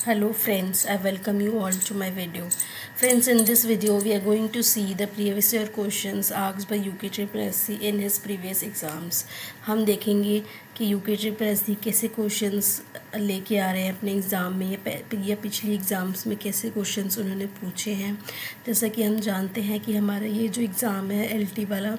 Hello friends, I welcome you all to my video. Friends, in this video we are going to see the previous year questions asked by UK Triple SC in his previous exams. हम देखेंगे कि UK Triple SC कैसे questions लेके आ रहे हैं अपने exam में या पिछली एग्ज़ाम्स में कैसे क्वेश्चंस उन्होंने पूछे हैं। जैसा कि हम जानते हैं कि हमारा ये जो एग्ज़ाम है LT वाला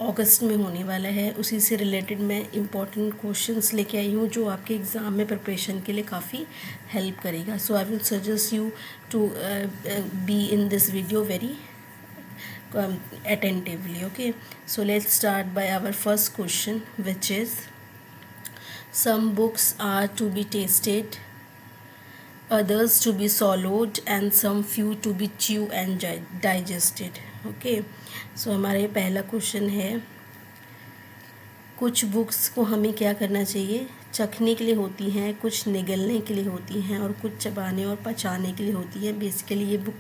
अगस्त में होने वाला है, उसी से रिलेटेड मैं इम्पॉर्टेंट क्वेश्चंस लेके आई हूँ जो आपके एग्ज़ाम में प्रिपरेशन के लिए काफ़ी हेल्प करेगा. So I will suggest you to be in this video very attentively. Okay, so let's start by our first question, which is some books are to be tasted, others to be swallowed and some few to be chewed and digested. Okay, so हमारा ये पहला question है, कुछ books को हमें क्या करना चाहिए, चखने के लिए होती हैं, कुछ निगलने के लिए होती हैं और कुछ चबाने और पचाने के लिए होती है. बेसिकली ये बुक,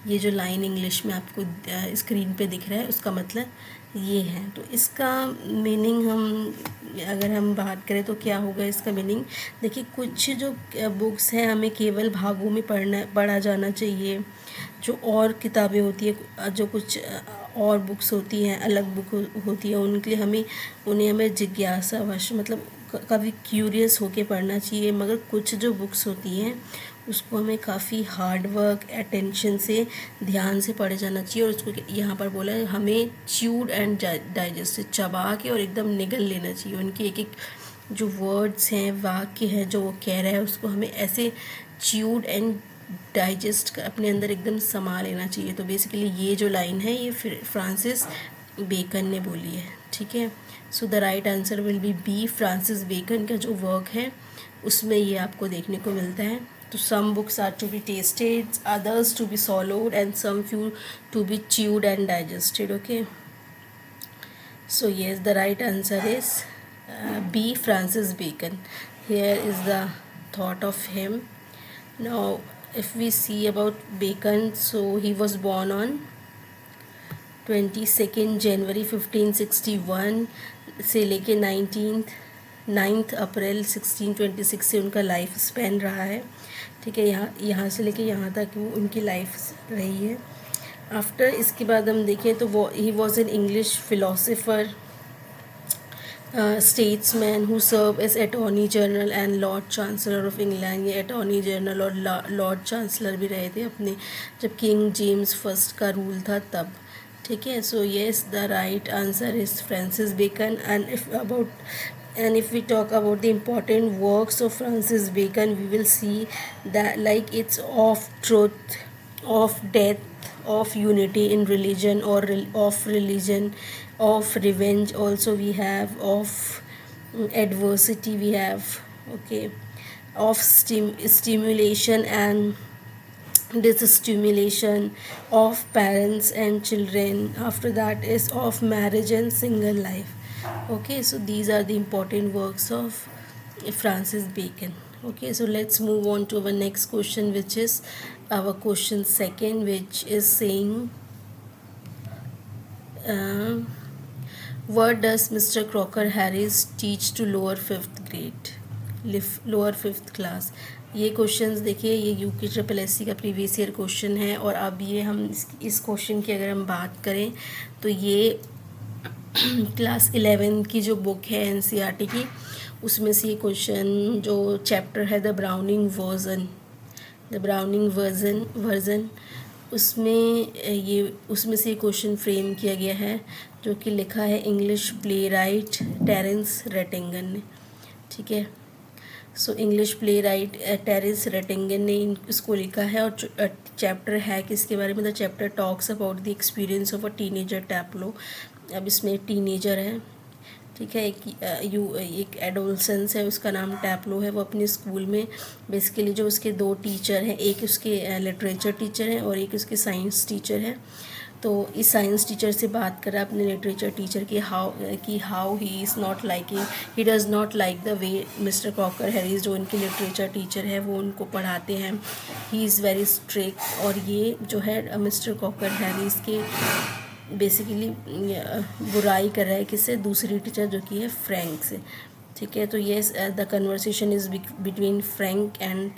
ये जो लाइन इंग्लिश में आपको स्क्रीन पे दिख रहा है उसका मतलब ये है. तो इसका मीनिंग अगर हम बात करें तो क्या होगा इसका मीनिंग. देखिए, कुछ जो बुक्स हैं हमें केवल भागों में पढ़ा जाना चाहिए. जो और किताबें होती है, जो कुछ और बुक्स होती हैं, अलग बुक होती है, उनके लिए उन्हें हमें जिज्ञासावश मतलब काफ़ी क्यूरियस होके पढ़ना चाहिए. मगर कुछ जो बुक्स होती हैं उसको हमें काफ़ी हार्ड वर्क, अटेंशन से, ध्यान से पढ़े जाना चाहिए. और उसको यहाँ पर बोला है हमें च्यूड एंड डाइजेस्ट, चबा के और एकदम निगल लेना चाहिए. उनकी एक एक जो वर्ड्स हैं, वाक्य हैं जो वो कह रहा है, उसको हमें ऐसे च्यूड एंड डाइजेस्ट अपने अंदर एकदम समा लेना चाहिए. तो बेसिकली ये जो लाइन है ये फ्रांसिस बेकन ने बोली है. ठीक है, so the right answer will be B. Francis Bacon का जो वर्क है उसमें ये आपको देखने को मिलता है. तो some books are to be tasted, others to be swallowed and some few to be chewed and digested. Okay, so yes, the right answer is B, Francis Bacon. Here is the thought of him. Now if we see about Bacon, so he was born on 22nd January 1561 से लेके 9th अप्रैल 1626 से उनका life span रहा है. ठीक है, यहाँ से लेके यहाँ तक वो उनकी लाइफ रही है. आफ्टर इसके बाद हम देखें तो वो ही was an English philosopher, statesman who served as attorney general and lord chancellor of England. ये attorney general और lord chancellor भी रहे थे अपने जब किंग जेम्स फर्स्ट का रूल था तब. ठीक है, so yes, the right answer is Francis Bacon. And if we talk about the important works of Francis Bacon, we will see that like it's of truth, of death, of unity in religion or of religion, of revenge also we have, of adversity we have. Okay, of stimulation and disstimulation, of parents and children. After that is of marriage and single life. Okay, so these are the important works of Francis Bacon. Okay, so let's move on to our next question, which is our question second, which is saying what does Mr. Crocker Harris teach to lower 5th grade, lower 5th class. ये questions देखिए, ये UK triple SC का previous year question है. और अब ये हम इस क्वेश्चन की अगर हम बात करें तो ये क्लास 11 की जो बुक है NCERT की, उसमें से ये क्वेश्चन जो चैप्टर है द ब्राउनिंग वर्जन, उसमें से ये क्वेश्चन फ्रेम किया गया है, जो कि लिखा है English playwright Terence Rattigan ने. ठीक है, सो English playwright Terence Rattigan ने इसको लिखा है. और चैप्टर है किसके बारे में, the chapter talks about the experience of a teenager Taplow. अब इसमें टीनेजर है. ठीक है, एक एडोलसेंस है, उसका नाम टैप्लो है. वो अपने स्कूल में बेसिकली जो उसके 2 टीचर हैं, एक उसके लिटरेचर टीचर है और एक उसके साइंस टीचर है. तो इस साइंस टीचर से बात करा अपने लिटरेचर टीचर की how he is not liking, he does not like the way mister Crocker Harris, जो उनके लिटरेचर टीचर है, वो उनको पढ़ाते हैं. He is very strict. और ये जो है मिस्टर क्रॉकर हैरिस के बेसिकली बुराई कर रहा है किससे, दूसरी टीचर जो कि है फ्रैंक से. ठीक है, तो ये the conversation is between Frank and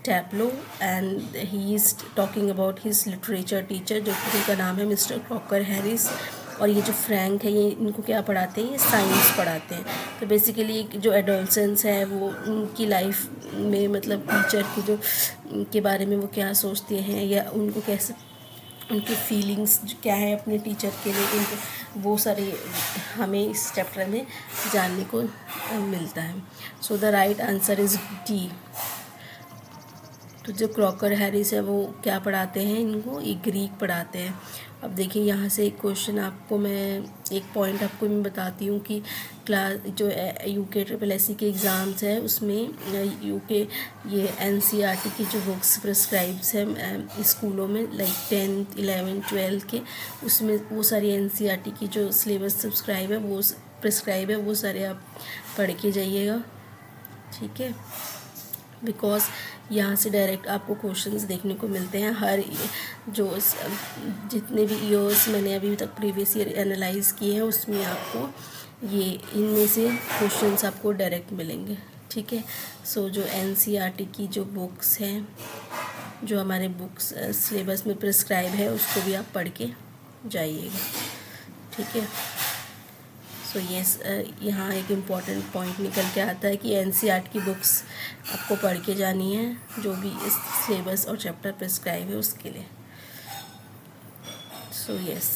Taplow and he is talking about his literature teacher, जो कि उनका नाम है मिस्टर क्रॉकर हैरिस। और ये जो फ्रैंक है, ये इनको क्या पढ़ाते हैं, ये साइंस पढ़ाते हैं। तो बेसिकली जो एडोलसेंस है वो उनकी लाइफ में मतलब टीचर की जो के बारे में वो क्या सोचते हैं या उनको कैसे, उनकी फीलिंग्स क्या है अपने टीचर के लिए, उनको वो सारे हमें इस चैप्टर में जानने को मिलता है। So the right answer is D. तो जो क्रॉकर हैरिस है वो क्या पढ़ाते हैं इनको, ये ग्रीक पढ़ाते हैं। अब देखिए यहाँ से एक क्वेश्चन आपको मैं, एक पॉइंट आपको मैं बताती हूँ कि क्लास जो यूके ट्रिपल एस सी के एग्ज़ाम्स है उसमें यूके ये एनसीईआरटी की जो बुक्स प्रिस्क्राइब्स हैं स्कूलों में लाइक 10th 11th 12th के, उसमें वो सारी एनसीईआरटी की जो सिलेबस सब्सक्राइब है वो प्रिस्क्राइब है वो सारे आप पढ़ के जाइएगा, ठीक है। बिकॉज यहाँ से डायरेक्ट आपको क्वेश्चंस देखने को मिलते हैं। हर जो जितने भी ईयर्स मैंने अभी तक प्रीवियस ईयर एनालाइज किए हैं उसमें आपको ये इनमें से क्वेश्चंस आपको डायरेक्ट मिलेंगे, ठीक है। सो जो एनसीईआरटी की जो बुक्स हैं, जो हमारे बुक्स सिलेबस में प्रिस्क्राइब है उसको भी आप पढ़ के जाइएगा, ठीक है। सो यस, यहाँ एक इम्पॉर्टेंट पॉइंट निकल के आता है कि एनसीईआरटी की बुक्स आपको पढ़ के जानी है, जो भी इस सिलेबस और चैप्टर प्रिस्क्राइब है उसके लिए। So yes,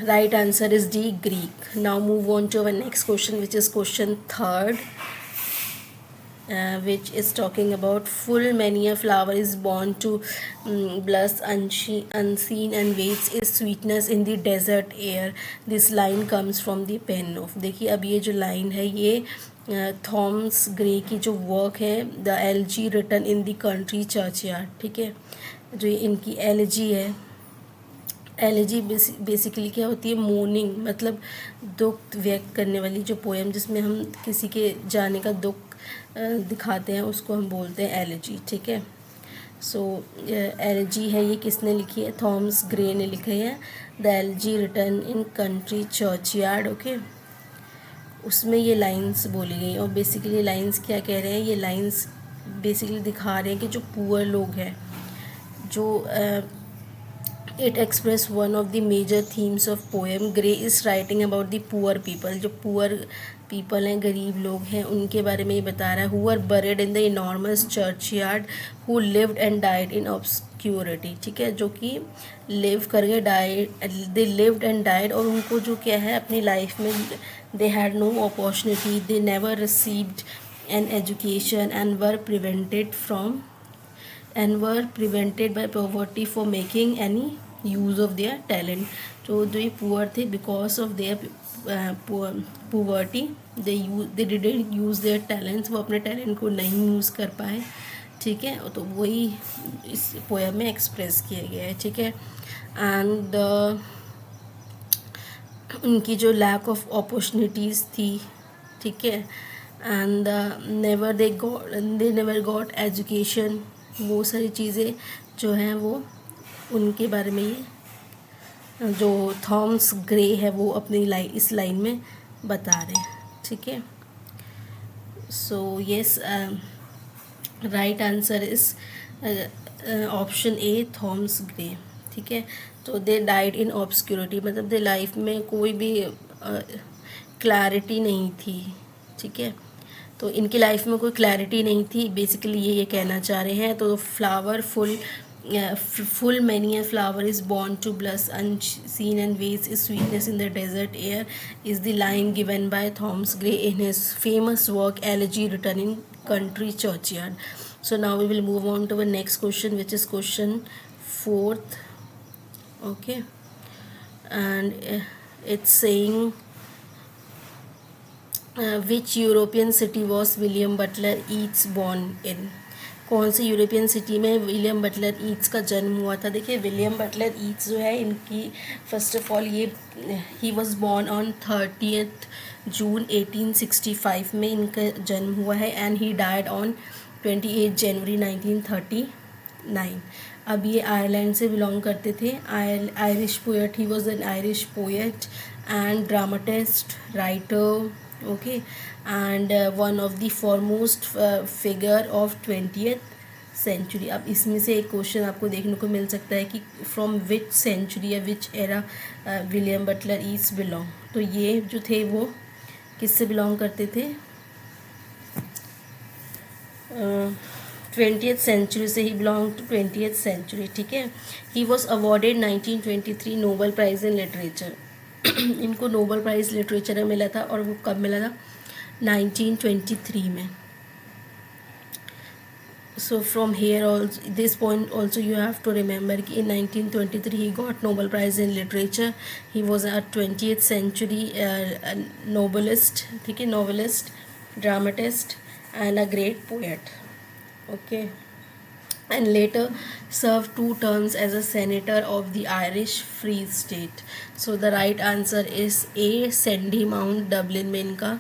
right answer is D, Greek. Now move on to our next question which is question third, which is talking about full many a flower is born to bless unseen and waits its sweetness in the desert air. This line comes from the pen of, देखिए अब ये जो line है ये Thomas Gray की जो work है, the elegy written in the country churchyard, ठीक है। जो इनकी एलजी है, एलेजी बेसिकली क्या होती है, मोर्निंग मतलब दुख व्यक्त करने वाली जो पोएम, जिसमें हम किसी के जाने का दुख दिखाते हैं उसको हम बोलते हैं एलेजी, ठीक है। सो एलेजी है ये किसने लिखी है, थॉमस ग्रे ने लिखी है, the elegy written in country churchyard, okay. उसमें ये लाइंस बोली गई और बेसिकली लाइंस क्या कह रहे हैं, ये लाइंस बेसिकली दिखा रहे हैं कि जो पुअर लोग हैं, जो It express one of the major themes of poem. Gray is writing about the poor people. जो poor people हैं, गरीब लोग हैं, उनके बारे में ये बता रहा है। Who were buried in the enormous churchyard, who lived and died in obscurity, ठीक है। जो कि live करके died, they lived and died, और उनको जो क्या है अपनी लाइफ में they had no opportunity, they never received an education and were prevented by poverty for making any use of their talent. जो ये पुअर थे, because of their poverty they didn't use their talents, वो अपने talent को नहीं use कर पाए, ठीक है। तो वही इस पोएम में एक्सप्रेस किया गया है, ठीक है। एंड उनकी जो लैक ऑफ अपॉर्चुनिटीज़ थी, ठीक है, and they never got education, वो सारी चीज़ें जो हैं वो उनके बारे में ये जो थॉमस ग्रे है वो अपनी इस लाइन में बता रहे हैं, ठीक है। So yes, right answer is option A, Thomas Gray, ठीक है। तो दे डाइड इन ऑब्सक्योरिटी, मतलब दे लाइफ में कोई भी क्लैरिटी नहीं थी, ठीक है। तो इनकी लाइफ में कोई क्लैरिटी नहीं थी, बेसिकली ये कहना चाह रहे हैं। तो flower full many a flower is born to bless unseen and waits its sweetness in the desert air is the line given by Thomas Gray in his famous work Elegy written in Country Churchyard. So now we will move on to the next question, which is question 4th, okay, and it's saying which European city was William Butler Yeats born in? कौन सी European city में William Butler Yeats का जन्म हुआ था। देखिए William Butler Yeats जो है इनकी फर्स्ट ऑफ ऑल ये he was born on 30th June 1865 में इनका जन्म हुआ है, and he died on 28 January 1939। अब ये आयरलैंड से बिलोंग करते थे, Irish poet, he was an Irish poet and dramatist, writer, okay, and one of the foremost figure of 20th century. अब इसमें से एक क्वेश्चन आपको देखने को मिल सकता है कि फ्रॉम विच सेंचुरी या विच era William Butler east belong. तो ये जो थे वो किससे बिलोंग करते थे? 20th सेंचुरी से ही, बिलोंग टू 20th सेंचुरी. ठीक है. He was awarded 1923 Nobel prize in literature. इनको नोबल प्राइज़ लिटरेचर में मिला था, और वो कब मिला था? 1923 में. So from here also, this point also you have to remember कि in 1923 he got Nobel Prize in Literature. He was a 20th century novelist, ठीक है, novelist, dramatist and a great poet. Okay. And later served 2 terms as a senator of the Irish Free State. So the right answer is A. Sandymount, Dublin में इनका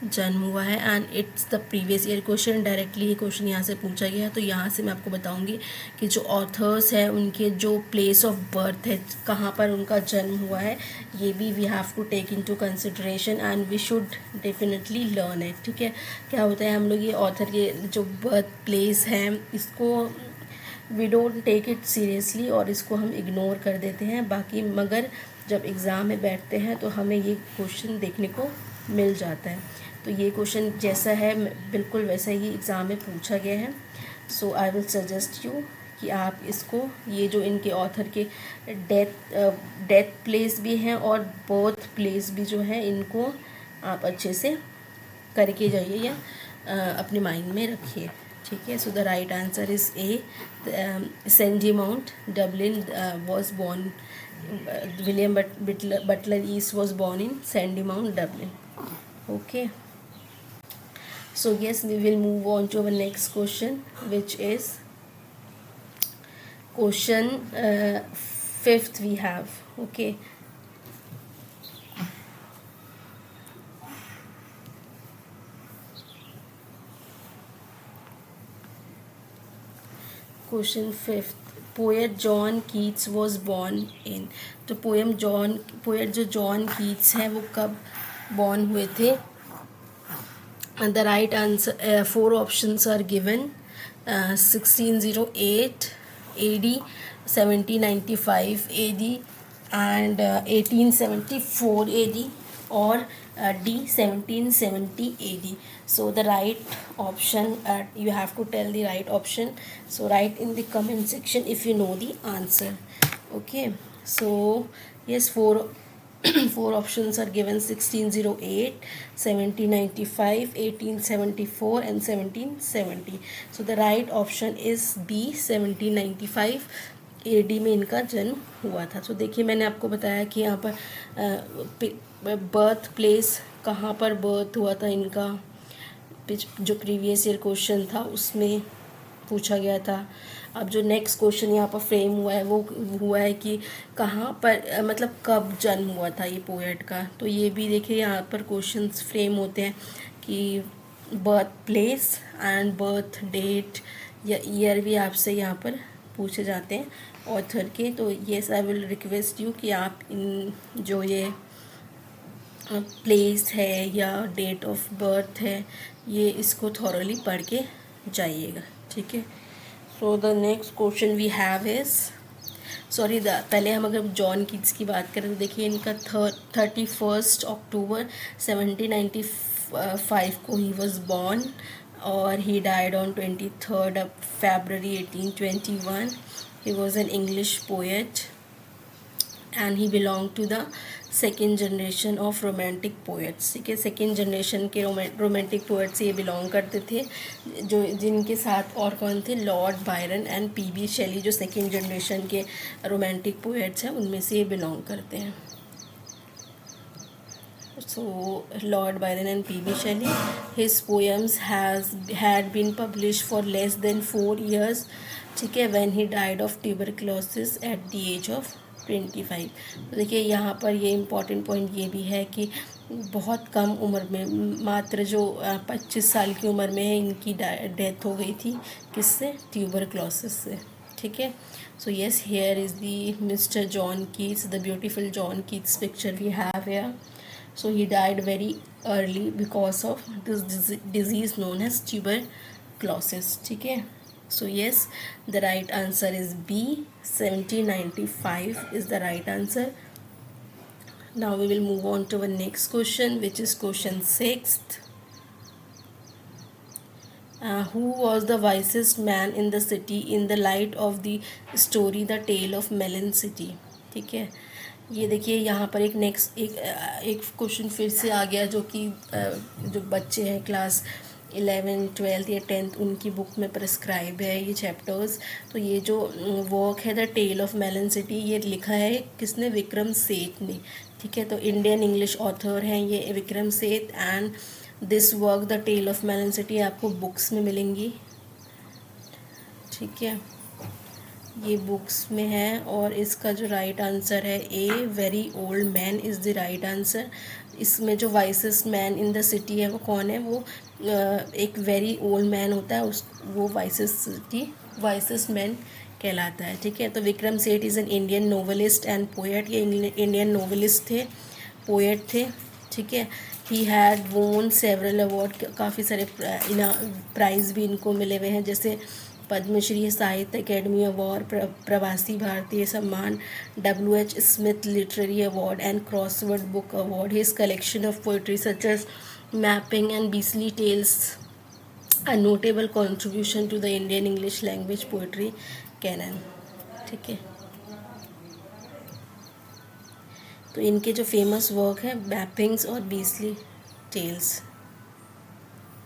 जन्म हुआ है. And it's the previous year question, directly ये question यहाँ से पूछा गया है. तो यहाँ से मैं आपको बताऊँगी कि जो ऑथर्स हैं उनके जो प्लेस ऑफ बर्थ है, कहाँ पर उनका जन्म हुआ है, ये भी we have to take into consideration and we should definitely learn it. ठीक है. क्या होता है, हम लोग ये ऑथर के जो बर्थ प्लेस हैं इसको we don't take it seriously और इसको हम इग्नोर कर देते हैं बाकी, मगर जब एग्ज़ाम में बैठते हैं तो हमें ये क्वेश्चन देखने को मिल जाता है. तो ये क्वेश्चन जैसा है बिल्कुल वैसा ही एग्ज़ाम में पूछा गया है. सो आई विल सजेस्ट यू कि आप इसको, ये जो इनके ऑथर के डेथ प्लेस भी हैं और बर्थ प्लेस भी जो है, इनको आप अच्छे से करके जाइए या अपने माइंड में रखिए. ठीक है. So the right answer is A. Sandymount, Dublin was born, William Butler ईस्ट was born in Sandymount, Dublin. Okay. So yes, we will move on to our next question, which is question 5th we have. Okay. Question 5th. Poet John Keats was born इन. तो poet जो John Keats हैं वो कब born हुए थे? The right answer, 4 options are given. 1608 AD, 1795 AD and 1874 AD or D 1770 AD. So the right option, you have to tell the right option. So write in the comment section if you know the answer. Okay. So yes, 4 options are given: 1608, 1795, 1874 and 1770. So the right option is B, 1795 AD में इनका जन्म हुआ था. तो देखिए मैंने आपको बताया कि यहाँ पर बर्थ प्लेस कहाँ पर बर्थ हुआ था इनका, जो प्रीवियस ईयर क्वेश्चन था उसमें पूछा गया था. अब जो नेक्स्ट क्वेश्चन यहाँ पर फ्रेम हुआ है वो हुआ है कि कहाँ पर, मतलब कब जन्म हुआ था ये पोएट का. तो ये भी देखिए यहाँ पर क्वेश्चंस फ्रेम होते हैं कि birth place and birth date या ईयर भी आपसे यहाँ पर पूछे जाते हैं ऑथर के. तो yes, I will request you कि आप इन जो ये प्लेस है या डेट ऑफ बर्थ है ये इसको थॉरली पढ़ के जाइएगा. ठीक है. So the next question we have is, sorry पहले हम अगर जॉन कीट्स की बात करें तो देखिए इनका 31 अक्टूबर 1795 को ही वॉज बॉर्न और ही died on 23 February 1821. He was an English poet and he belonged to the second generation of romantic poets. ठीक है. सेकेंड जनरेशन के रोमांटिक पोएट्स ये बिलोंग करते थे, जो जिनके साथ और कौन थे? Lord Byron and P B. Shelley, जो सेकेंड जनरेशन के रोमांटिक पोएट्स हैं उनमें से ये बिलोंग करते हैं. So Lord Byron and P.B. Shelley, his poems had been published for less than 4 years. ठीक है. When he died of tuberculosis at the age of 25. तो देखिए यहाँ पर ये इम्पॉर्टेंट पॉइंट ये भी है कि बहुत कम उम्र में, मात्र जो 25 साल की उम्र में इनकी डेथ हो गई थी. किससे? ट्यूबरक्लोसिस से. ठीक है. So yes, here is the Mister John Keats, the beautiful John Keats picture we have here. So he died very early because of this disease known as tuberculosis. ठीक है. So yes, the right answer is B. 1795 is the right answer. Now we will move on to our next question, which is question 6th. Who was the wisest man in the city in the light of the story The Tale of Melon City? ठीक है. ये देखिए यहाँ पर एक next एक question फिर से आ गया, जो कि जो बच्चे हैं क्लास 11, 12 या 10th उनकी बुक में प्रिस्क्राइब है ये चैप्टर्स. तो ये जो वर्क है the tale of Melon city, ये लिखा है किसने? विक्रम सेठ ने. ठीक है. तो इंडियन इंग्लिश ऑथर हैं ये Vikram Seth. And this work the tale of Melon city आपको बुक्स में मिलेंगी. ठीक है. ये बुक्स में है. और इसका जो राइट आंसर है A, very old man is the right answer. इसमें जो wisest man in the city है वो कौन है? वो एक वेरी ओल्ड मैन होता है, उस वो वाइसेस्ट मैन कहलाता है. ठीक है. तो Vikram Seth is an Indian novelist and poet. ये इंडियन नोवेलिस्ट थे, पोएट थे. ठीक है. ही हैड वोन सेवरल अवार्ड, काफ़ी सारे प्राइज़ भी इनको मिले हुए हैं, जैसे पद्मश्री, साहित्य अकेडमी अवार्ड, प्रवासी Bharatiya Samman, W.H. Smith literary award and Crossword book award. His collection of poetry such as mapping and beastly tales a notable contribution to the Indian English language poetry canon. ठीक है. तो इनके जो फेमस वर्क है mappings और बीसली tales.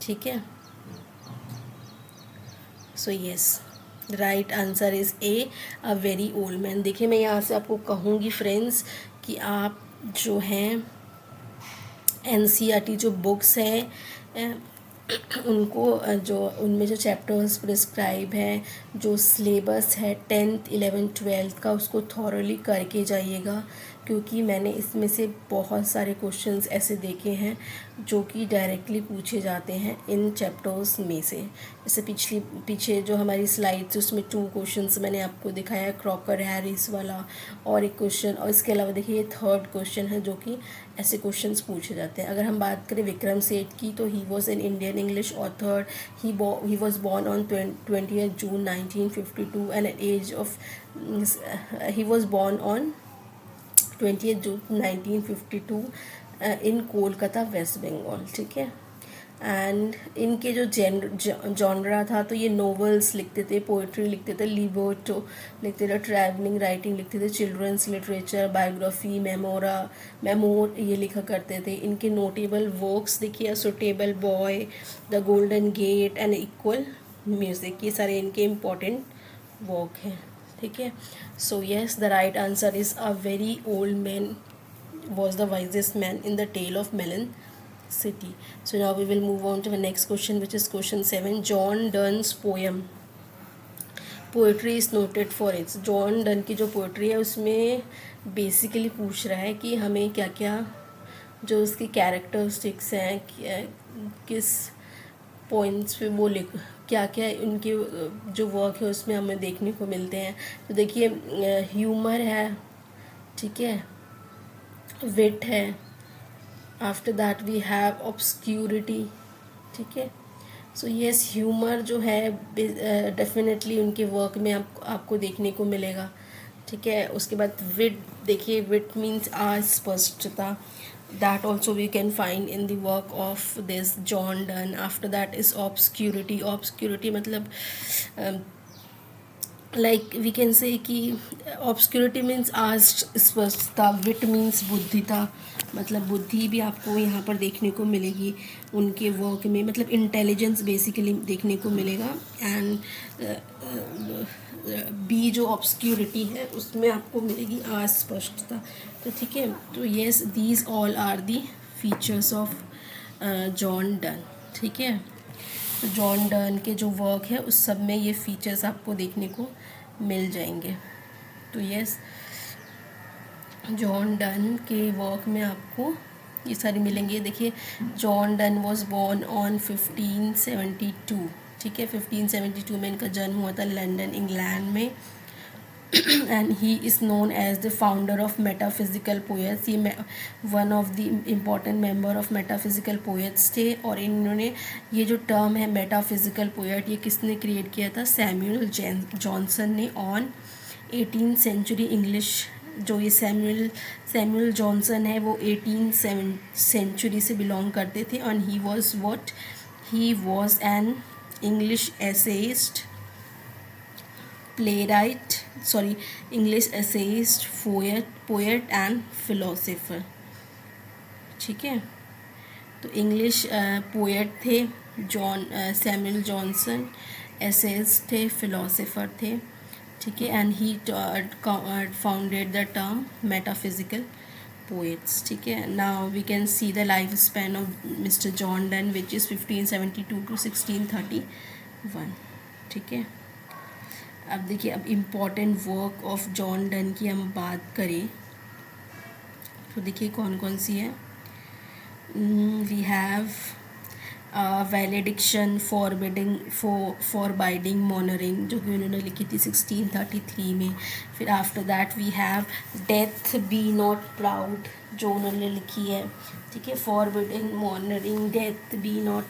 ठीक है. So yes, right answer is A, a very old man. देखिए मैं यहाँ से आपको कहूँगी फ्रेंड्स कि आप जो हैं NCERT जो बुक्स हैं उनको जो उनमें जो चैप्टर्स प्रिस्क्राइब हैं, जो सिलेबस है 10th 11th 12th का, उसको थॉरली करके जाइएगा, क्योंकि मैंने इसमें से बहुत सारे क्वेश्चंस ऐसे देखे हैं जो कि डायरेक्टली पूछे जाते हैं इन चैप्टर्स में से. जैसे पीछे जो हमारी स्लाइड्स उसमें 2 क्वेश्चंस मैंने आपको दिखाया, क्रॉकर हैरिस वाला और एक क्वेश्चन, और इसके अलावा देखिए ये 3rd क्वेश्चन है जो कि ऐसे क्वेश्चंस पूछे जाते हैं. अगर हम बात करें विक्रम सेठ की, तो he was an Indian English author. He was born on 20th June 1952 and at age of he was born on 20th June 1952 in Kolkata, West Bengal. ठीक है. एंड इनके जो जॉनरा था, तो ये नॉवेल्स लिखते थे, पोइट्री लिखते थे, लिबर्टो लिखते थे, ट्रैवलिंग राइटिंग लिखते थे, चिल्ड्रंस लिटरेचर, बायोग्राफी, मेमोर ये लिखा करते थे. इनके नोटेबल वर्क्स देखिए, suitable boy, the golden gate and equal music, ये सारे इनके इम्पोर्टेंट वर्क हैं. ठीक है. So yes, the right answer is a very old man was the wisest man in the tale of Melon City. So now we will move on to the next question, which is question 7. John Donne's poem poetry is noted for its. John Donne की जो poetry है उसमें basically पूछ रहा है कि हमें क्या क्या जो उसकी कैरेक्टरिस्टिक्स हैं, किस पॉइंट्स पे वो क्या क्या उनके जो वर्क है उसमें हमें देखने को मिलते हैं. तो देखिए ह्यूमर है. ठीक है. विट है. After that we have obscurity. ठीक है. सो येस, ह्यूमर जो है डेफिनेटली उनके वर्क में आपको देखने को मिलेगा. ठीक है. उसके बाद विट देखिए, विट मीन्स अस्पष्टता. That also we can find in the work of this John Donne. After that is obscurity. Obscurity मतलब लाइक वी कैन से कि ऑब्सक्यूरिटी मीन्स अस्पष्टता. विट मीन्स बुद्धिता, मतलब बुद्धि भी आपको यहाँ पर देखने को मिलेगी उनके वर्क में, मतलब इंटेलिजेंस बेसिकली देखने को मिलेगा. एंड बी जो ऑब्सक्यूरिटी है उसमें आपको मिलेगी अस्पष्टता. तो ठीक है. तो yes, these all are the features of John Donne. ठीक है. तो जॉन डन के जो वर्क है उस सब में ये फीचर्स आपको देखने को मिल जाएंगे. तो यस, जॉन डन के वर्क में आपको ये सारी मिलेंगे. देखिए, John Donne was born on 1572. ठीक है. 1572 में इनका जन्म हुआ था लंदन, इंग्लैंड में. And he is known as the founder of metaphysical poets. ये one of the important member of metaphysical poets थे। और इन्होंने ये जो टर्म है मेटाफिज़िकल पोएट, ये किसने क्रिएट किया था? सैमुअल जॉनसन ने ऑन 18th सेंचुरी इंग्लिश। जो ये सैमुअल जॉनसन है वो 18th सेंचुरी से बिलोंग करते थे। And he was an English essayist, English essayist, poet and philosopher. ठीक है, तो इंग्लिश पोएट थे सैमुअल जॉनसन, एसेइस्ट थे, फिलोसोफर थे। ठीक है, and he founded the term metaphysical poets. ठीक है, now we can see the life span of Mister John Donne which is 1572 to 1631। ठीक है, अब देखिए, अब important work of John Donne की हम बात करें तो देखिए कौन कौन सी है। We have valediction forbidding mourning, जो कि उन्होंने लिखी थी 1633 में। फिर after that we have death be not proud, जो उन्होंने लिखी है। ठीक है, forbidding mourning, death be not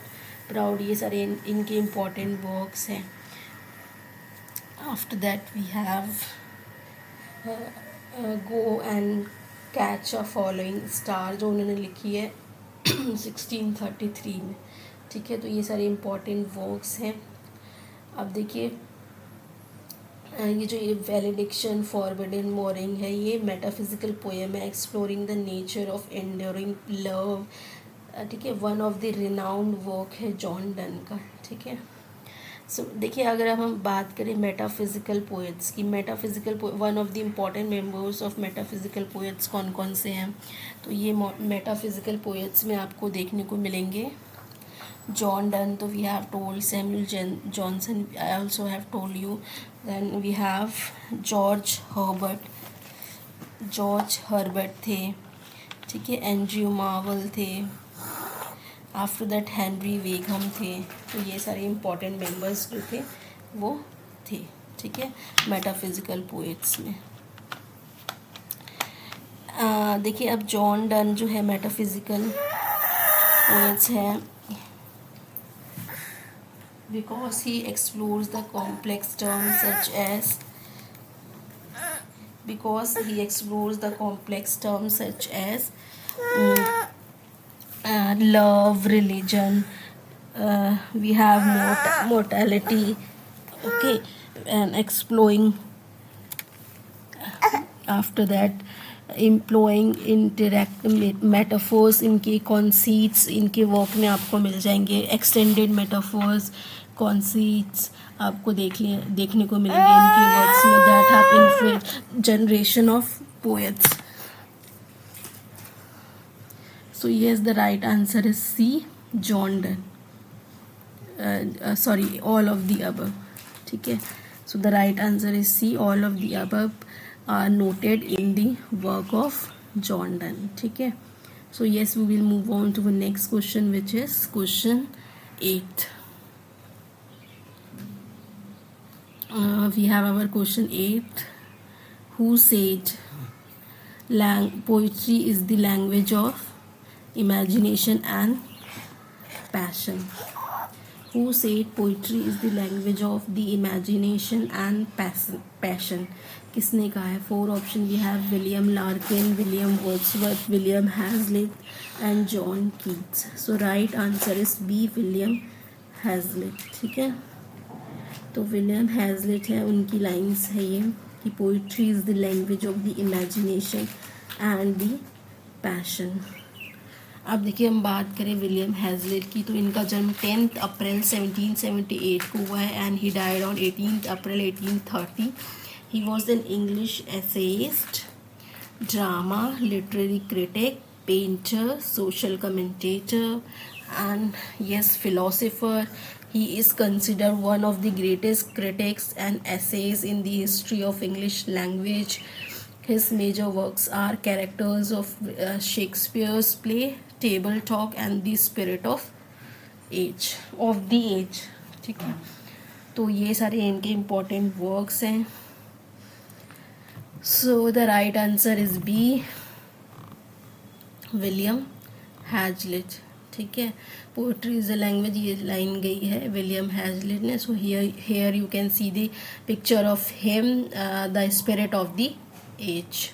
proud, ये सारे इनके इम्पॉर्टेंट वर्क्स हैं। After that we have go and catch a following star, जो उन्होंने लिखी है 1633 में। ठीक है, तो ये सारे इम्पॉर्टेंट वर्क्स हैं। अब देखिए, ये जो ये वैलिडिक्शन फॉरबिडन मोरिंग है, ये मेटाफिजिकल पोएम है exploring the nature of enduring love. ठीक है, one of the renowned work है जॉन डन का। ठीक है, सो देखिए, अगर अब हम बात करें मेटाफिजिकल पोएट्स की, one of the important members of metaphysical poets कौन कौन से हैं, तो ये मेटाफिजिकल पोएट्स में आपको देखने को मिलेंगे जॉन डन, तो we have told Samuel Johnson, I also have told you. Then we have George Herbert थे। ठीक है, एंड्रयू मार्वल थे। आफ्टर दैट हेनरी वेगहम थे। तो ये सारे इम्पॉर्टेंट मेंबर्स जो थे वो थे। ठीक है, मेटाफिजिकल पोएट्स में। देखिए, अब जॉन डन जो है मेटाफिजिकल पोएट्स है because he explores the complex terms such as love, religion, we have mortality, okay, and exploring. After that, employing interact metaphors, इनके conceits इनके वर्क में आपको मिल जाएंगे। एक्सटेंडेड मेटाफोर्स, कॉन्सीट्स आपको देखने को मिलेंगे इनके वर्क्स में। That have influenced generation of poets. So yes, the right answer is C, John Donne. Sorry, all of the above. ठीक है, so the right answer is C, all of the above are noted in the work of John Donne. ठीक है, so yes, we will move on to the next question, which is question 8. We have our question 8. Who said poetry is the language of imagination and passion? Who said poetry is the language of the imagination and passion? किसने कहा है? 4 option we have William Larkin, William Wordsworth, William Hazlitt and John Keats. So right answer is B, William Hazlitt. ठीक है, तो William Hazlitt है, उनकी lines है ये कि poetry is the language of the imagination and the passion. अब देखिए, हम बात करें विलियम हैजलिट की, तो इनका जन्म 10 अप्रैल 1778 को हुआ है and he died on 18 April 1830। He was an English essayist, drama, literary critic, painter, social commentator, and yes, philosopher. He is considered one of the greatest critics and essays in the history of English language. His major works are Characters of Shakespeare's play, Table Talk, and The Spirit of the Age. ठीक है, तो ये सारे इनके important works हैं। So the right answer is B, William Hazlitt. ठीक है, poetry is the language, ये लाइन गई है विलियम हैजलिट ने. So here you can see the picture of him, the spirit of the age.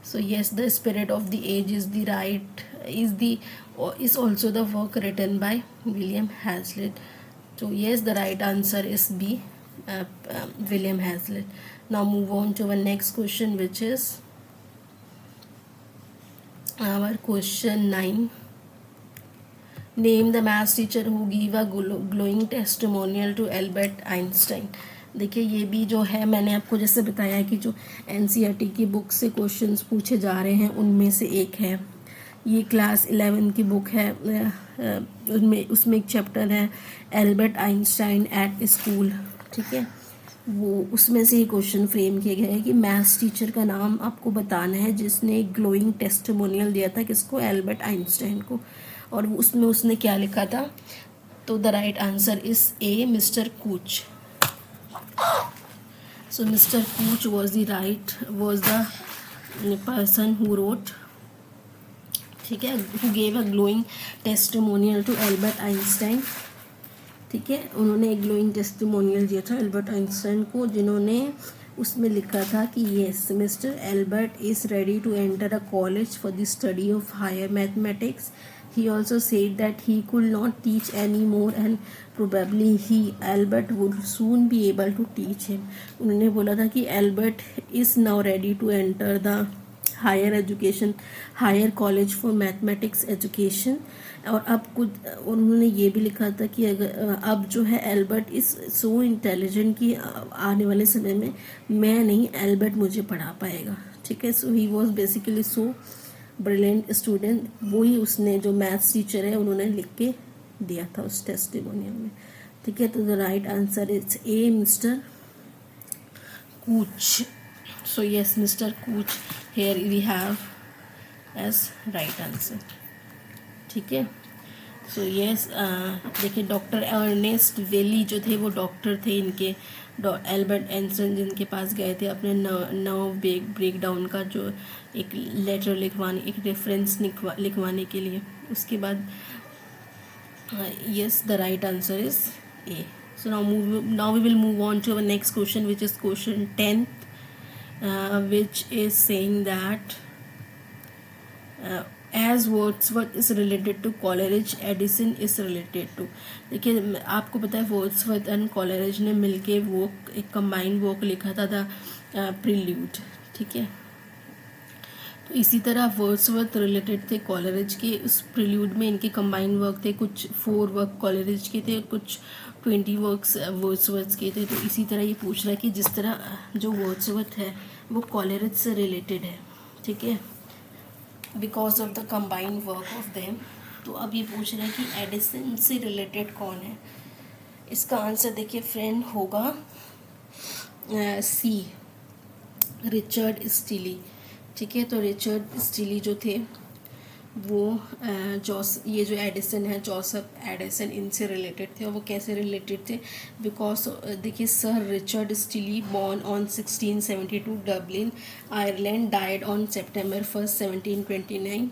So yes, the spirit of the age is the right is also the work written by William Hazlitt. So yes, the right answer is B, William Hazlitt. Now move on to our next question, which is our question 9. Name the maths teacher who gave a glowing testimonial to Albert Einstein. देखिए ये भी जो है, मैंने आपको जैसे बताया कि जो NCERT की बुक से क्वेश्चंस पूछे जा रहे हैं उनमें से एक है. ये क्लास 11 की बुक है. उसमें एक चैप्टर है एल्बर्ट आइंस्टाइन एट स्कूल. ठीक है, वो उसमें से ही क्वेश्चन फ्रेम किए गए हैं कि मैथ्स टीचर का नाम आपको बताना है जिसने ग्लोइंग टेस्टिमोनियल दिया था किसको, एल्बर्ट आइंस्टाइन को. और उसमें उसने क्या लिखा था. तो the right answer is A, Mister Cooch. So Mr. Cooch was the person who wrote, ठीक है, who gave a glowing testimonial to Albert Einstein. ठीक है, उन्होंने एक ग्लोइंग टेस्टिमोनियल दिया था एल्बर्ट आइंस्टाइन को, जिन्होंने उसमें लिखा था कि yes, Mister Albert is ready to enter a college for the study of higher mathematics. He also said that he could not teach anymore and probably Albert would soon be able to teach him. उन्होंने बोला था कि Albert is now ready to enter the higher college for mathematics education. और अब कुछ उन्होंने ये भी लिखा था कि अगर अब जो है एल्बर्ट इज़ सो इंटेलिजेंट कि आने वाले समय में मैं नहीं, एल्बर्ट मुझे पढ़ा पाएगा. ठीक है, so he was basically so brilliant student. वही उसने जो मैथ्स टीचर है उन्होंने लिख के दिया था उस टेस्टिमोनियल में. ठीक है, तो the right answer is A, Mister Couch. So yes, Mister Couch here we have as right answer. ठीक है, सो यस, देखिए डॉक्टर अर्नेस्ट वेली जो थे वो डॉक्टर थे इनके, एल्बर्ट आइंस्टाइन जिनके पास गए थे अपने नर्व ब्रेक डाउन का जो एक लेटर लिखवाने, एक रेफरेंस लिखवाने के लिए. उसके बाद yes, the right answer is A. So now we will move on to our next question, which is question 10, which is saying that as Wordsworth is related to Coleridge, Edison is related to. देखिए आपको पता है Wordsworth and Coleridge ने मिलके वो एक combined work लिखा था प्रील्यूड. ठीक है, तो इसी तरह वर्ड्सवर्थ रिलेटेड थे कॉलरिज के. उस प्रील्यूड में इनके कंबाइंड वर्क थे, कुछ 4 वर्क कॉलरिज के थे और कुछ 20 वर्क्स वर्ड्सवर्थ के थे. तो इसी तरह ये पूछ रहा है कि जिस तरह जो वर्ड्सवर्थ है वो कॉलरिज से रिलेटेड है. ठीक है, because of the combined work of them. तो अब ये पूछ रहे हैं कि एडिसन से रिलेटेड कौन है. इसका आंसर देखिए फ्रेंड होगा सी, रिचर्ड स्टीली. ठीक है, तो रिचर्ड स्टीली जो थे वो ये जो एडिसन है, जोसेफ एडिसन, इनसे रिलेटेड थे. और वो कैसे रिलेटेड थे, बिकॉज देखिए sir Richard steely born on 1672 Dublin Ireland, died on September 1st 1729,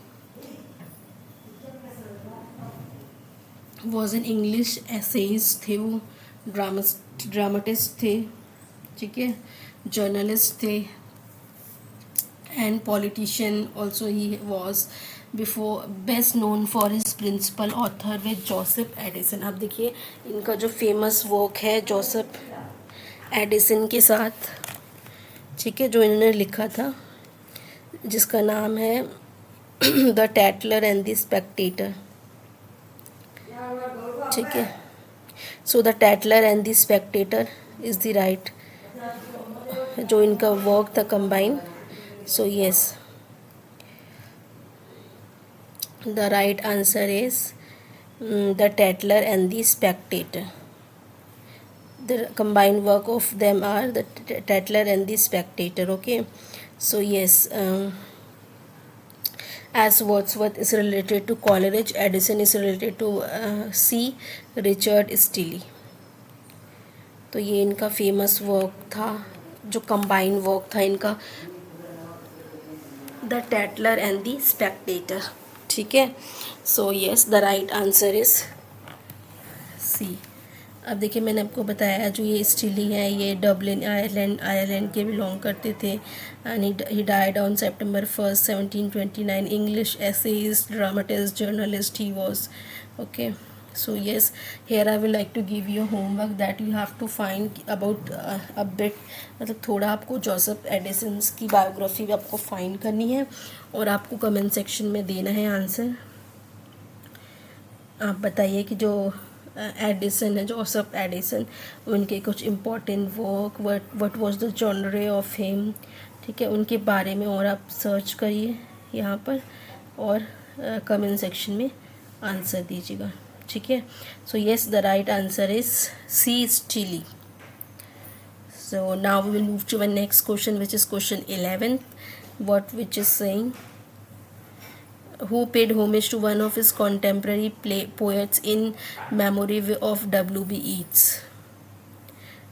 was an English essayist थे, वो ड्रामाटिस्ट थे. ठीक है, जर्नलिस्ट थे and politician also. He was before best known for his principal author with Joseph Addison. अब देखिए इनका जो फेमस वर्क है जोसेफ एडिसन के साथ, ठीक है, जो इन्होंने लिखा था जिसका नाम है the Tatler and the Spectator. ठीक है, so the Tatler and the Spectator is the right जो इनका वर्क था combine. So yes, the right answer is the Tatler and the Spectator. The combined work of them are the Tatler and the Spectator. Okay, so yes, as Wordsworth is related to Coleridge, Addison is related to C, Richard Steele. तो ये इनका famous work था जो combined work था इनका, the Tatler and the Spectator. ठीक है, so yes the right answer is C. अब देखिए मैंने आपको बताया जो ये स्टिली है ये डबलिन आयरलैंड के बिलोंग करते थे and he died on September 1st 1729। English essayist, dramatist, journalist he was. Okay, so yes, here I will like to give you homework that you have to find about a bit, मतलब थोड़ा आपको Joseph Addison की biography आपको find करनी है और आपको comment section में देना है आंसर। आप बताइए कि जो एडिसन है, जोसेफ एडिसन, उनके कुछ important work, what was the genre of him. ठीक है, उनके बारे में और आप सर्च करिए यहाँ पर और कमेंट सेक्शन में आंसर दीजिएगा। ठीक है, so yes the right answer is C, Steele. So now we will move to the next question which is question 11, which is saying who paid homage to one of his contemporary poets in memory of W.B. Yeats।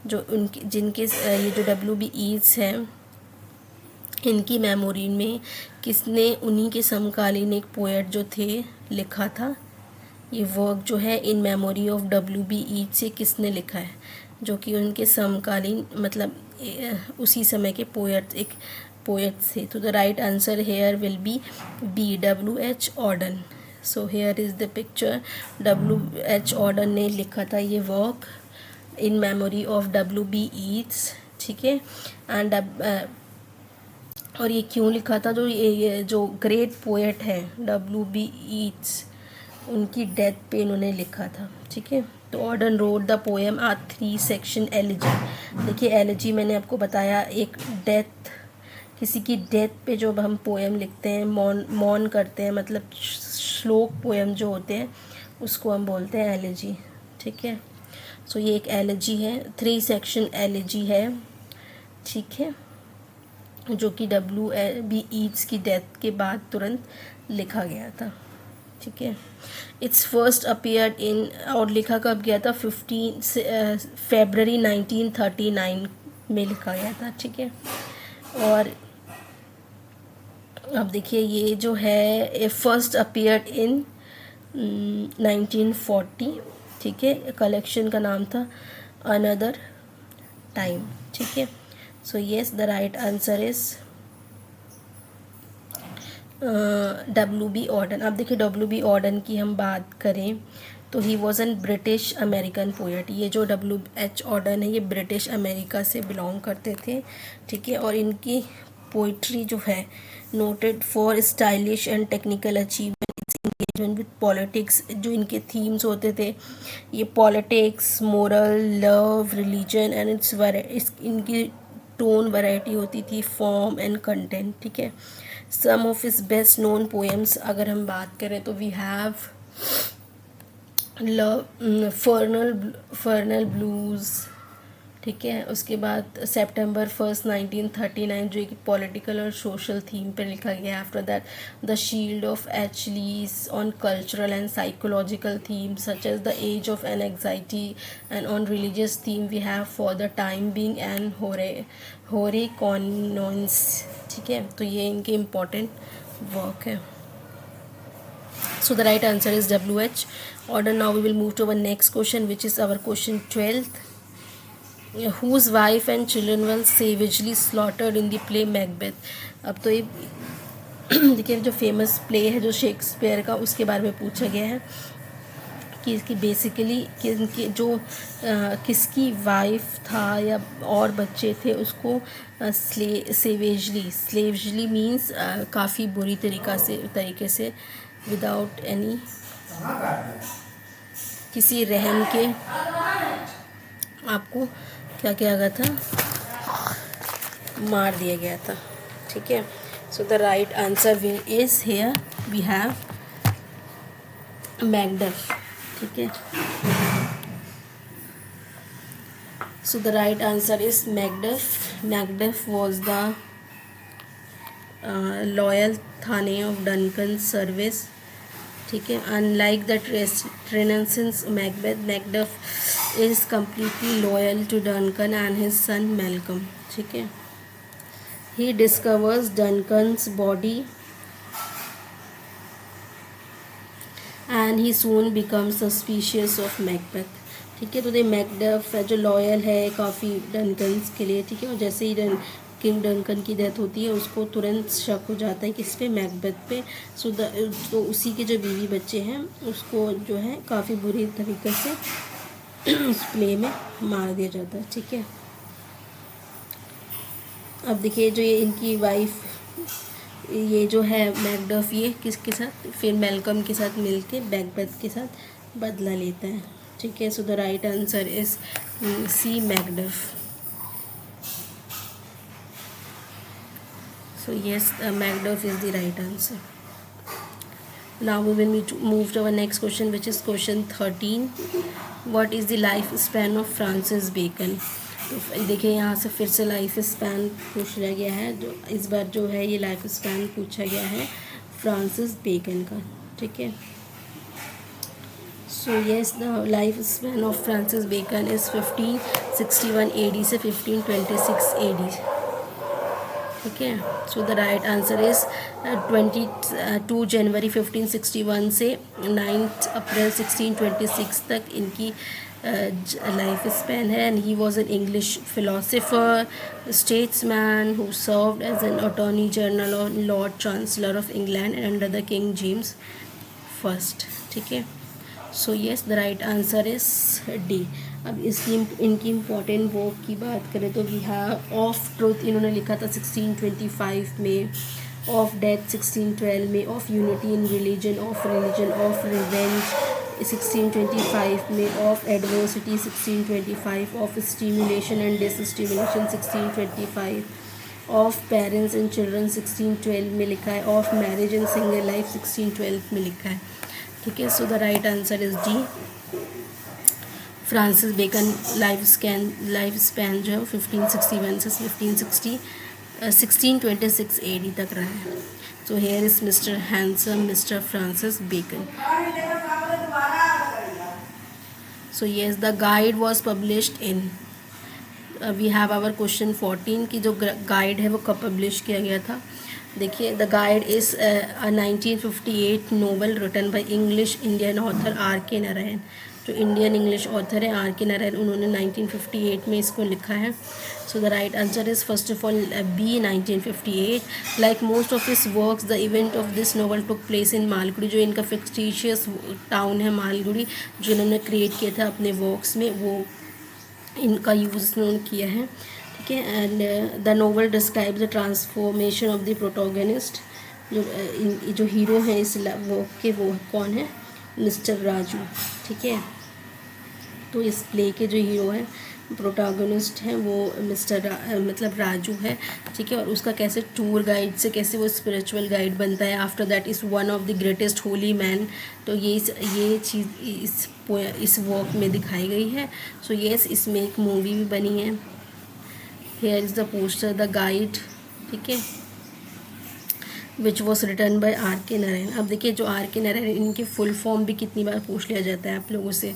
जो उनके जिनके ये जो W.B. Yeats हैं इनकी memory में किसने उन्हीं के समकालीन एक पोएट जो थे लिखा था। ये वर्क जो है इन मेमोरी ऑफ W.B. Yeats से किसने लिखा है, जो कि उनके समकालीन मतलब उसी समय के पोएट थे। तो the right answer here will be B, W.H. Auden। So here is the picture, W.H. Auden ने लिखा था ये work in memory of W.B. Yeats। ठीक है, एंड और ये क्यों लिखा था, जो ये जो ग्रेट पोएट है W.B. Yeats उनकी डेथ पे इन्होंने लिखा था। ठीक है, तो Auden wrote the poem a 3 section elegy. देखिए एलिजी मैंने आपको बताया एक डेथ, किसी की डेथ पे जो हम पोएम लिखते हैं, मौन करते हैं, मतलब श्लोक पोएम जो होते हैं उसको हम बोलते हैं एलिजी। ठीक है, सो ये एक एलिजी है, 3 सेक्शन एलिजी है। ठीक है, जो कि W.B. Yeats की डेथ के बाद तुरंत लिखा गया था। ठीक है, इट्स फर्स्ट अपीयर्ड इन, और लिखा कब गया था, 15 फरवरी 1939 में लिखा गया था। ठीक है, और अब देखिए ये जो है फर्स्ट अपीयर्ड इन 1940। ठीक है, कलेक्शन का नाम था अनदर टाइम। ठीक है, so yes the right answer is W.B. Auden। अब देखिए W.B. Auden की हम बात करें तो he was N British American poet. ये जो W.H. Auden है ये ब्रिटिश अमेरिका से बिलोंग करते थे। ठीक है, और इनकी पोइट्री जो है noted for stylish and technical achievement, its engagement with politics. जो इनके थीम्स होते थे ये politics, moral, love, religion and इनकी टोन वैरायटी होती थी, फॉर्म एंड कंटेंट। ठीक है, some of his best known poems अगर हम बात करें तो वी हैव फर्नल ब्लूज। ठीक है, उसके बाद September 1st 1939 जो एक पॉलिटिकल और सोशल थीम पर लिखा गया। After that the shield of Achilles on cultural and psychological theme such as the age of anxiety and on religious theme we have for the time being and Horae Canonicae. ठीक है, तो ये इनके important work है। So the right answer is W.H. Auden। Now we will move to our next question which is our question 12th, whose wife and children were savagely slaughtered in the play Macbeth। अब तो ये देखिए जो famous play है जो Shakespeare का उसके बारे में पूछा गया है कि इसकी बेसिकली कि जो किसकी वाइफ था या और बच्चे थे उसको स्लेवजली मीन्स काफ़ी बुरी तरीके से विदाउट एनी किसी रहम के आपको क्या किया गया था, मार दिया गया था। ठीक है, so the right answer is here we have Macduff. ठीक है, so the right answer is Macduff. Macduff was the loyal thane of Duncan service. ठीक है, unlike the renaissance Macbeth, Macduff is completely loyal to Duncan and his son Malcolm. ठीक है। He discovers Duncan's body and he soon becomes suspicious of Macbeth. ठीक है, तो ये Macduff जो loyal है काफ़ी डनकन्स के लिए, ठीक है, और जैसे ही किंग डंकन की डेथ होती है उसको तुरंत शक हो जाता है किस पे, मैकबेथ पे। तो उसी के जो बीवी बच्चे हैं उसको जो है काफ़ी बुरी तरीके से उस प्ले में मार दिया जाता है। ठीक है, अब देखिए जो ये इनकी वाइफ, ये जो है मैकडफ, ये किसके साथ फिर मेलकम के साथ मिलके मैकबेथ के साथ बदला लेता है। ठीक है, so the right answer is C, Macduff. So yes, Macduff is the right answer. Now we will move to our next question, which is question 13. What is the lifespan of Francis Bacon? तो देखिए यहाँ से फिर से life span पूछा गया है। जो इस बार जो है ये लाइफ स्पैन पूछा गया है फ्रांसिस बेकन का। ठीक है, so yes, the life span of Francis Bacon is 1561 AD से 1526 AD। ठीक है, so the right answer is 22 जनवरी 1561 से 9 अप्रैल 1626 तक इनकी लाइफ स्पैन है। And he was an English philosopher, statesman who served as an attorney general और lord chancellor of England and under the king James first. ठीक है, so yes, the right answer is D. अब इसकी इनकी important work की बात करें तो वी हैव ऑफ ट्रुथ इन्होंने लिखा था 1625 में, ऑफ डेथ 1612 में, of unity in religion, of revenge 1625 में, of adversity 1625, of stimulation and dissimulation 1625, of parents and children 1612 में लिखा है, of marriage and single life 1612 में लिखा है। ठीक है, so the right answer is D. Francis Bacon life span जो है 1561 से 1626 AD तक रहा है। So here is mister handsome mister Francis Bacon. So yes, the guide was published in, we have our question 14 की जो गाइड है वो कब पब्लिश किया गया था। देखिए, the guide is 1958 novel written by English Indian author R.K. Narayan. जो इंडियन इंग्लिश ऑथर है R.K. नारायण, उन्होंने 1958 में इसको लिखा है। So the right answer is first of all B, 1958। Like most of his works, the event of this novel took place in Malgudi. जो इनका fictitious town है मालगुड़ी, जो इन्होंने क्रिएट किया था अपने वर्क्स में, वो इनका यूज़ इन्होंने किया है। ठीक है, and the novel describes the transformation of the protagonist. जो हीरो हैं इस वर्क के वो कौन है, मिस्टर राजू। ठीक है, तो इस प्ले के जो हीरो हैं प्रोटोगनिस्ट हैं वो मतलब राजू है। ठीक है, और उसका कैसे टूर गाइड से कैसे वो स्पिरिचुअल गाइड बनता है। After that is one of the greatest Holi man. तो ये चीज़ इस वर्क में दिखाई गई है। सो येस, इसमें एक मूवी भी बनी है। Here is the poster, the guide. ठीक है, which was written by R.K. Narayan. अब देखिए जो R.K. नारायण, इनकी फुल फॉर्म भी कितनी बार पूछ लिया जाता है आप लोगों से।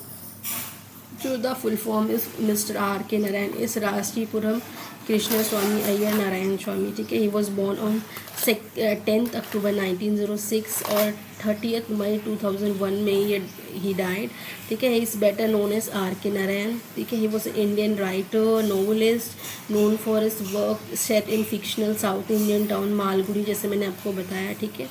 जो the full form is mister R.K. Narayan इस राष्ट्रीयपुरम कृष्ण स्वामी अय्यर नारायण स्वामी। ठीक है, ही वॉज बोर्न ऑन 10 अक्टूबर 1906 और 30 मई 2001 में ही डाइड। ठीक है, he is better known as R.K. Narayan. ठीक है, he was Indian writer, novelist, known for his work set in fictional South Indian town Malgudi, जैसे मैंने आपको बताया। ठीक है,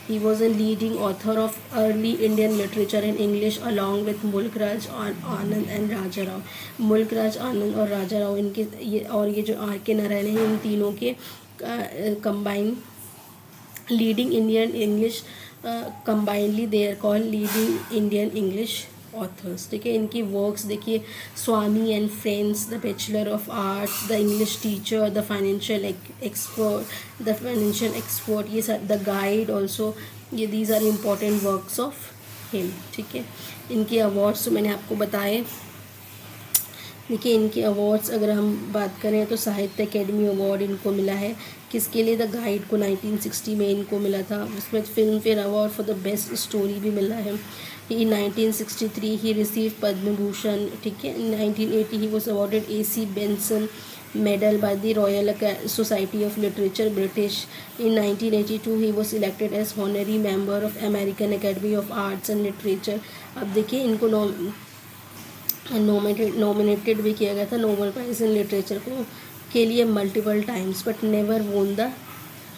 he was a leading author of early Indian literature in English along with Mulk Raj Anand and राजा राव। मुल्कराज आनंद और राजा राव इनके ये जो R.K. नारायण हैं, इन तीनों के combine leading Indian English combinedly they are called leading Indian English authors। ठीक है, इनकी वर्क्स देखिए, Swami and friends, the bachelor of arts, the English teacher, the financial expert, ये सब, द गाइड ऑल्सो, ये these are important works of him. ठीक है, इनके अवार्ड्स तो मैंने आपको बताए। देखिए, इनके अवार्ड्स अगर हम बात करें तो साहित्य अकेडमी अवार्ड इनको मिला है। किसके लिए, द गाइड को 1960 में इनको मिला था। उसमें film fair award for the best story भी मिला है। इन 1963 ही रिसीव पद्म भूषण। ठीक है, इन 1980 ही was awarded AC Benson medal by the Royal Society of Literature British. In 1982 he was elected as honorary member of American Academy of Arts and Literature. अब देखिए इनको nominated भी किया गया था नोबेल प्राइज़ इन लिटरेचर को के लिए multiple times, but never won the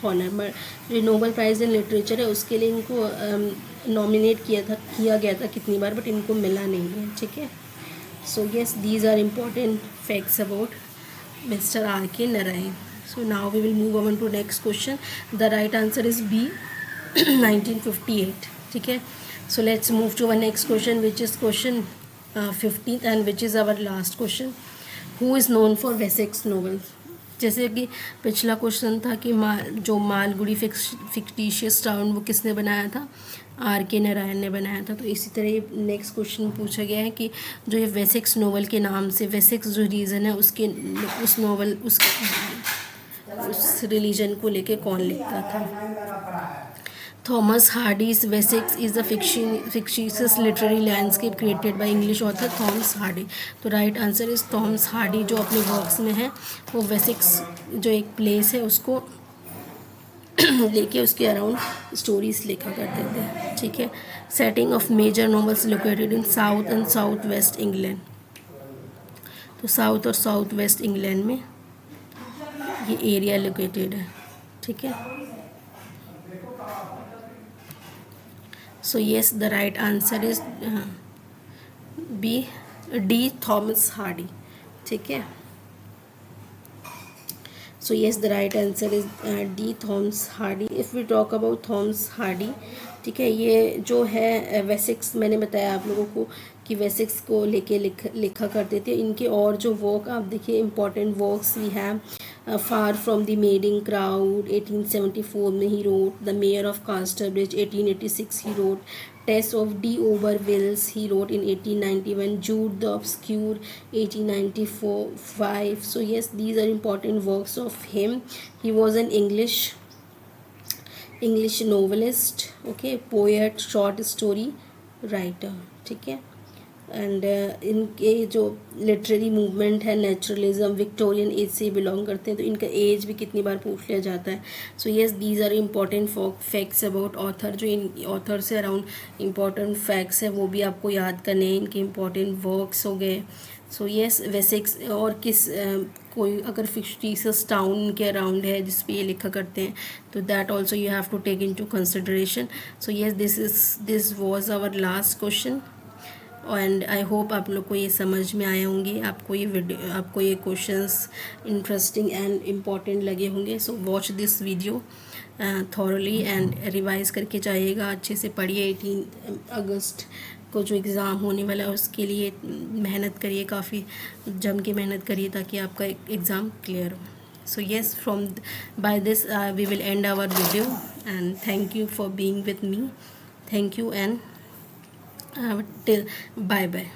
honour. जो नोबेल प्राइज़ इन लिटरेचर है उसके लिए इनको नॉमिनेट किया गया था कितनी बार, बट इनको मिला नहीं है, ठीक है। So yes, these are important facts about Mister R.K. Narayan. So now we will move on to next question. The right answer is B 1958, ठीक है। So let's move to our next question which is question 15th and which is our last question. Who is known for Wessex novels. जैसे कि पिछला question था कि जो Malgudi fictitious town वो किसने बनाया था, R.K. नारायण ने बनाया था। तो इसी तरह नेक्स्ट क्वेश्चन पूछा गया है कि जो ये वेसेक्स नोवेल के नाम से, वेसेक्स जो रीजन है उसके उस नोवेल उस रिलीजन को लेके कौन लिखता था। Thomas Hardy's Wessex is the fictitious literary landscape created by English author Thomas Hardy. तो right answer is Thomas Hardy, जो अपने वर्क्स में है वो वेसेक्स जो एक प्लेस है उसको लेके उसके अराउंड स्टोरीज लिखा करते थे, ठीक है। Setting of major novels located in south and south west England. तो साउथ और साउथ वेस्ट इंग्लैंड में ये एरिया लोकेटेड है, ठीक है। So yes, the right answer is B D Thomas Hardy, ठीक है। So yes, the right answer is D Thomas Hardy. If we talk about Thomas Hardy, ठीक है, ये जो है वेसेक्स, मैंने बताया आप लोगों को कि वेसेक्स को लेके लिखा करते थे। इनके और जो वर्क आप देखिए important works we have far from the madding crowd 1874 में he wrote, the mayor of Casterbridge 1886 he wrote, Tess of d'Urbervilles he wrote in 1891, Jude the obscure 1895. So yes, these are important works of him. He was an English novelist, okay, poet, short story writer, ठीक है। And इनके जो literary movement है naturalism Victorian age से belong करते हैं, तो इनका एज भी कितनी बार पूछ लिया जाता है। So yes, these are important facts about author. जो इन ऑथर से अराउंड इम्पॉर्टेंट फैक्ट्स है वो भी आपको याद करने हैं, इनके इम्पॉर्टेंट वर्क्स हो गए। सो येस, वेसेक्स और किस कोई अगर फिक्टिशियस टाउन के अराउंड है जिस पे ये लिखा करते हैं, तो that also you have to take into consideration. So yes, this was our last question and I hope आप लोग को ये समझ में आए होंगे, आपको ये क्वेश्चंस इंटरेस्टिंग एंड इम्पॉर्टेंट लगे होंगे। So watch this video thoroughly and revise करके जाइएगा, अच्छे से पढ़िए। 18 अगस्त को जो एग्ज़ाम होने वाला है उसके लिए मेहनत करिए, काफ़ी जम के मेहनत करिए ताकि आपका एग्ज़ाम क्लियर हो। So yes, by this we will end our video and thank you for being with me. Thank you and till bye bye.